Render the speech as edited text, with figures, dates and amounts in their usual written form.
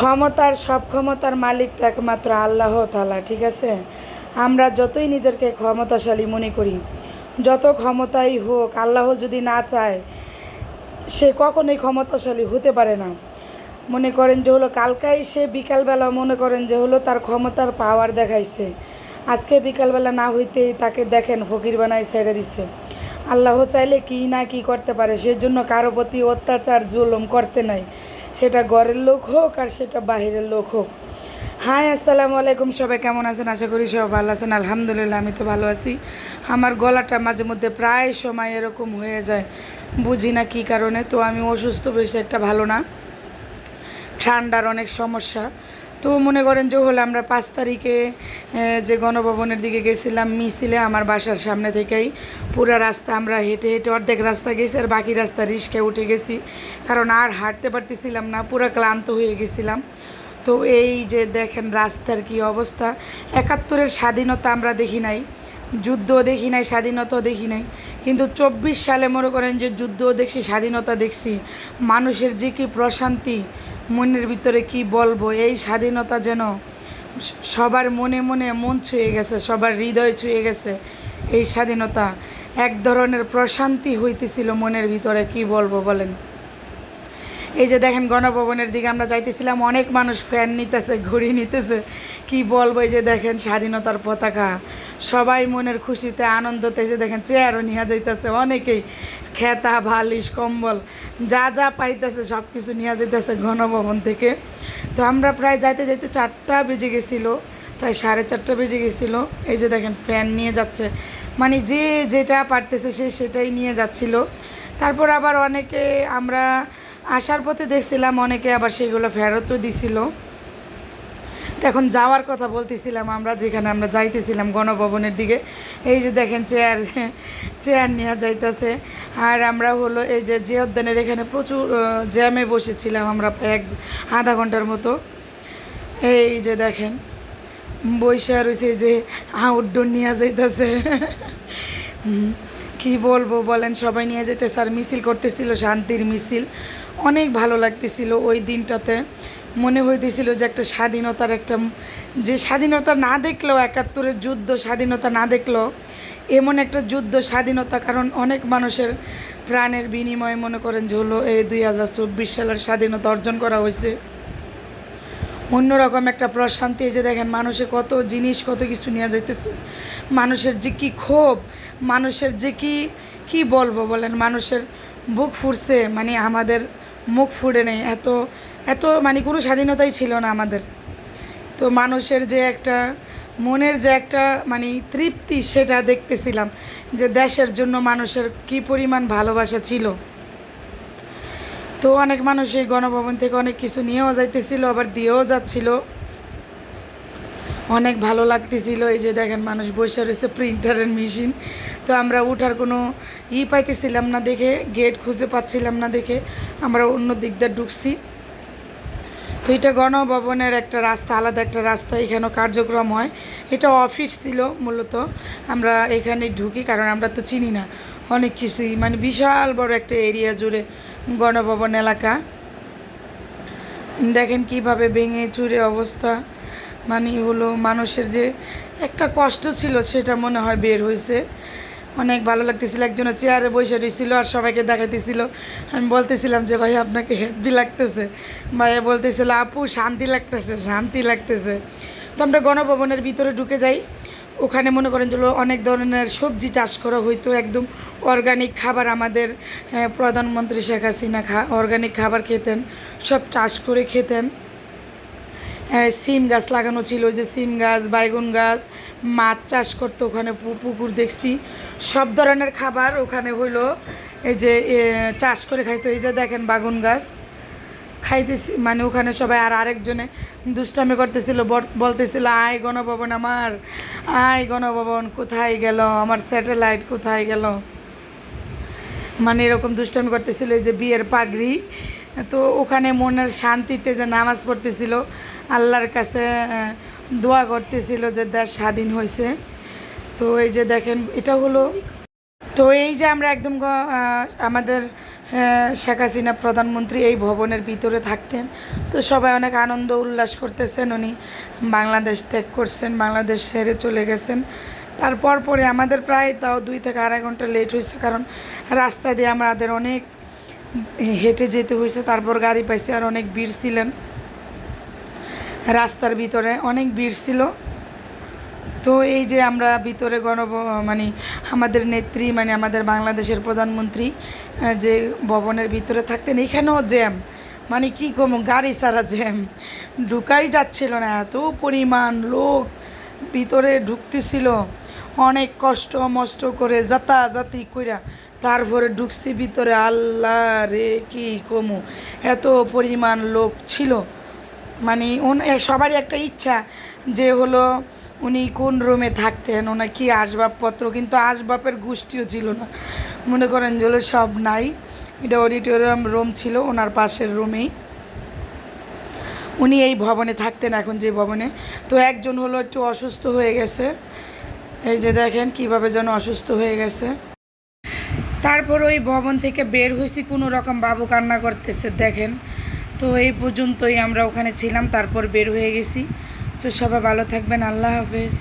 ক্ষমতার সব ক্ষমতার মালিক তো একমাত্র আল্লাহ তাআলা, ঠিক আছে। আমরা যতই নিজেকে ক্ষমতাশালী মনে করি, যত ক্ষমতাই হোক, আল্লাহ যদি না চায় সে কখনোই ক্ষমতাশালী হতে পারে না। মনে করেন যে হলো কালকাই সে বিকালবেলা মনে করেন যে হলো তার ক্ষমতার পাওয়ার দেখাইছে, আজকে বিকালবেলা না হইতেই তাকে দেখেন ফকির বানাই ছেড়ে দিছে। আল্লাহ চাইলে কি না কি করতে পারে, সেজন্য কারো প্রতি অত্যাচার জুলুম করতে নাই, সেটা ঘরের লোক হোক আর সেটা বাহিরের লোক হোক। হাই, আসসালামু আলাইকুম, সবাই কেমন আছেন? আশা করি সবাই ভালো আছেন। আলহামদুলিল্লাহ, আমি তো ভালো আছি। আমার গলাটা মাঝে মধ্যে প্রায় সময় এরকম হয়ে যায়, বুঝি না কী কারণে। তো আমি অসুস্থ, বেশি একটা ভালো না, ঠান্ডার অনেক সমস্যা। তো মনে করেন যে হলো আমরা 5 তারিখে যে গণভবনের দিকে গেছিলাম মিছিলে, আমার বাসার সামনে থেকেই পুরো রাস্তা আমরা হেঁটে হেঁটে অর্ধেক রাস্তা গেছি, আর বাকি রাস্তা রিস্কায় উঠে গেছি, কারণ আর হাঁটতে পারতেছিলাম না, পুরো ক্লান্ত হয়ে গেছিলাম। তো এই যে দেখেন রাস্তার কি অবস্থা। 71-এর স্বাধীনতা আমরা দেখি নাই, যুদ্ধও দেখি নাই, স্বাধীনতাও দেখি নাই, কিন্তু 24 সালে মনে করেন যে যুদ্ধও দেখছি, স্বাধীনতা দেখছি। মানুষের যে কি প্রশান্তি, মনের ভিতরে কি বলবো, এই স্বাধীনতা যেন সবার মনে মনে মন ছুঁয়ে গেছে, সবার হৃদয় ছুঁয়ে গেছে। এই স্বাধীনতা এক ধরনের প্রশান্তি হইতেছিল মনের ভিতরে, কি বলবো বলেন। এই যে দেখেন গণভবনের দিকে আমরা যাইতেছিলাম, অনেক মানুষ ফ্যান নিতেছে, ঘুড়ি নিতেছে, কি বলবো। এই যে দেখেন স্বাধীনতার পতাকা, সবাই মনের খুশিতে আনন্দতে। যে দেখেন চেয়ারও নিয়ে যাইতেছে অনেকেই, খেতা বালিশ কম্বল যা যা পাইতেছে সব কিছু নিয়ে যাইতেছে গণভবন থেকে। তো আমরা প্রায় যাইতে যাইতে 4টা বেজে গেছিলো, প্রায় 4:30 বেজে গেছিলো। এই যে দেখেন ফ্যান নিয়ে যাচ্ছে, মানে যে যেটা পারতেছে সে সেটাই নিয়ে যাচ্ছিল। তারপর আবার অনেকে আমরা আসার পথে দেখছিলাম অনেকে আবার সেগুলো ফেরতও দিছিল। তো এখন যাওয়ার কথা বলতেছিলাম, আমরা যেখানে আমরা যাইতেছিলাম গণভবনের দিকে, এই যে দেখেন চেয়ার নিয়ে যাইতেছে। আর আমরা হলো এই যে জিয়াউদ্দিনের এখানে প্রচুর জ্যামে বসেছিলাম আমরা, আধা ঘন্টার মতো। এই যে দেখেন বৈশা রয়েছে, যে আউটডোর নিয়ে যাইতেছে। কি বলবো বলেন, সবাই নিয়ে যেতেছে আর মিছিল করতেছিল, শান্তির মিছিল। অনেক ভালো লাগতেছিল ওই দিনটাতে, মনে হইতেছিল যে একটা স্বাধীনতার একটা, যে স্বাধীনতা না দেখলেও 71-এর যুদ্ধ স্বাধীনতা না দেখলেও এমন একটা যুদ্ধ স্বাধীনতা, কারণ অনেক মানুষের প্রাণের বিনিময়ে মনে করেন যে হলো এই 2024 সালের স্বাধীনতা অর্জন করা হয়েছে। অন্যরকম একটা প্রশান্তি। এই যে দেখেন মানুষের কত জিনিস, কত কিছু নিয়ে যাইতেছে, মানুষের যে কি ক্ষোভ, মানুষের যে কি বলবো বলেন, মানুষের বুক ফুটছে, মানে আমাদের মুখ ফুটে নেই, এত এত মানে কোনো স্বাধীনতাই ছিল না আমাদের। তো মানুষের যে একটা মনের যে একটা মানে তৃপ্তি, সেটা দেখতেছিলাম যে দেশের জন্য মানুষের কি পরিমাণ ভালোবাসা ছিল। তো অনেক মানুষ এই গণভবন থেকে অনেক কিছু নিয়েও যাইতেছিল, আবার দিয়েও যাচ্ছিল, অনেক ভালো লাগতেছিল। এই যে দেখেন মানুষ বসে রয়েছে, প্রিন্টারের মেশিন। তো আমরা উঠার কোনো পাইতেছিলাম না দেখে, গেট খুঁজে পাচ্ছিলাম না দেখে আমরা অন্য দিক দিয়ে ঢুকছি। তো এটা গণভবনের একটা রাস্তা, আলাদা একটা রাস্তা, এখানেও কার্যক্রম হয়। এটা অফিস ছিল মূলত, আমরা এখানে ঢুকি কারণ আমরা তো চিনি না অনেক কিছুই, মানে বিশাল বড় একটা এরিয়া জুড়ে গণভবন এলাকা। দেখেন কিভাবে ভেঙে চুরে অবস্থা, মানে হলো মানুষের যে একটা কষ্ট ছিল সেটা মনে হয় বের হয়েছে। অনেক ভালো লাগতেছিল, একজনের চেয়ারে বসে রয়েছিল আর সবাইকে দেখাইতেছিল। আমি বলতেছিলাম যে ভাই আপনাকে হ্যাপি লাগতেছে, ভাইয়া বলতেছিল আপু শান্তি লাগতেছে, শান্তি লাগতেছে। তো আমরা গণভবনের ভিতরে ঢুকে যাই, ওখানে মনে করেন যে অনেক ধরনের সবজি চাষ করা হইতো, একদম অর্গানিক খাবার। আমাদের প্রধানমন্ত্রী শেখ হাসিনা অর্গানিক খাবার খেতেন, সব চাষ করে খেতেন। সিম গাছ লাগানো ছিল, ওই যে সিম গাছ, বাইগুন গাছ, মাছ চাষ করতো ওখানে, পুকুর দেখছি, সব ধরনের খাবার ওখানে হইলো এই যে চাষ করে খাইতো। এই যে দেখেন বাগুন গাছ খাইতেছি, মানে ওখানে সবাই। আর আরেকজনে দুষ্টামি করতেছিল, বলতেছিল আয় গণভবন আমার, আয় গণভবন কোথায় গেল, আমার স্যাটেলাইট কোথায় গেল, মানে এরকম দুষ্টামি করতেছিল। এই যে বিয়ের পাগড়ি। তো ওখানে মনের শান্তিতে যে নামাজ পড়তেছিল, আল্লাহর কাছে দোয়া করতেছিল যে দেশ স্বাধীন হয়েছে। তো এই যে দেখেন এটা হলো তো এই যে আমরা একদম আমাদের শেখ হাসিনা প্রধানমন্ত্রী এই ভবনের ভিতরে থাকতেন। তো সবাই অনেক আনন্দ উল্লাস করতেছেন, উনি বাংলাদেশ ত্যাগ করছেন, বাংলাদেশ ছেড়ে চলে গেছেন। তারপর পরে আমাদের প্রায় তাও 2 থেকে 2.5 ঘন্টা লেট হয়েছে, কারণ রাস্তা দিয়ে আমাদের অনেক হেঁটে যেতে হয়েছে। তারপর গাড়ি পাইছে, আর অনেক ভিড় ছিলেন রাস্তার ভিতরে, অনেক ভিড় ছিল। তো এই যে আমরা ভিতরে মানে আমাদের নেত্রী, মানে আমাদের বাংলাদেশের প্রধানমন্ত্রী যে ভবনের ভিতরে থাকতেন, এখানেও জ্যাম, মানে কি কম, গাড়ি ছাড়া জ্যাম, ঢুকাই যাচ্ছিল না, এত পরিমাণ লোক ভিতরে ঢুকতেছিল। অনেক কষ্ট মষ্ট করে যাতাযাতি কইরা তারপরে ঢুকছি ভিতরে। আল্লাহ রে, কি কমু, এত পরিমাণ লোক ছিল। মানে সবারই একটা ইচ্ছা যে হলো উনি কোন রুমে থাকতেন, ওনার কী আসবাবপত্র, কিন্তু আসবাবের গোষ্ঠীও ছিল না, মনে করেন যে হলো সব নাই। এটা অডিটোরিয়াম রুম ছিল ওনার পাশের রুমেই, উনি এই ভবনে থাকতেন এখন যে ভবনে। তো একজন হলো একটু অসুস্থ হয়ে গেছে, এই যে দেখেন কিভাবে যেন অসুস্থ হয়ে গেছে। তারপর ওই ভবন থেকে বের হয়েছি, কোনো রকম বাবু কান্না করতেছে দেখেন। তো এই পর্যন্তই আমরা ওখানে ছিলাম, তারপর বের হয়ে গেছি। তো সবাই ভালো থাকবেন, আল্লাহ হাফেজ।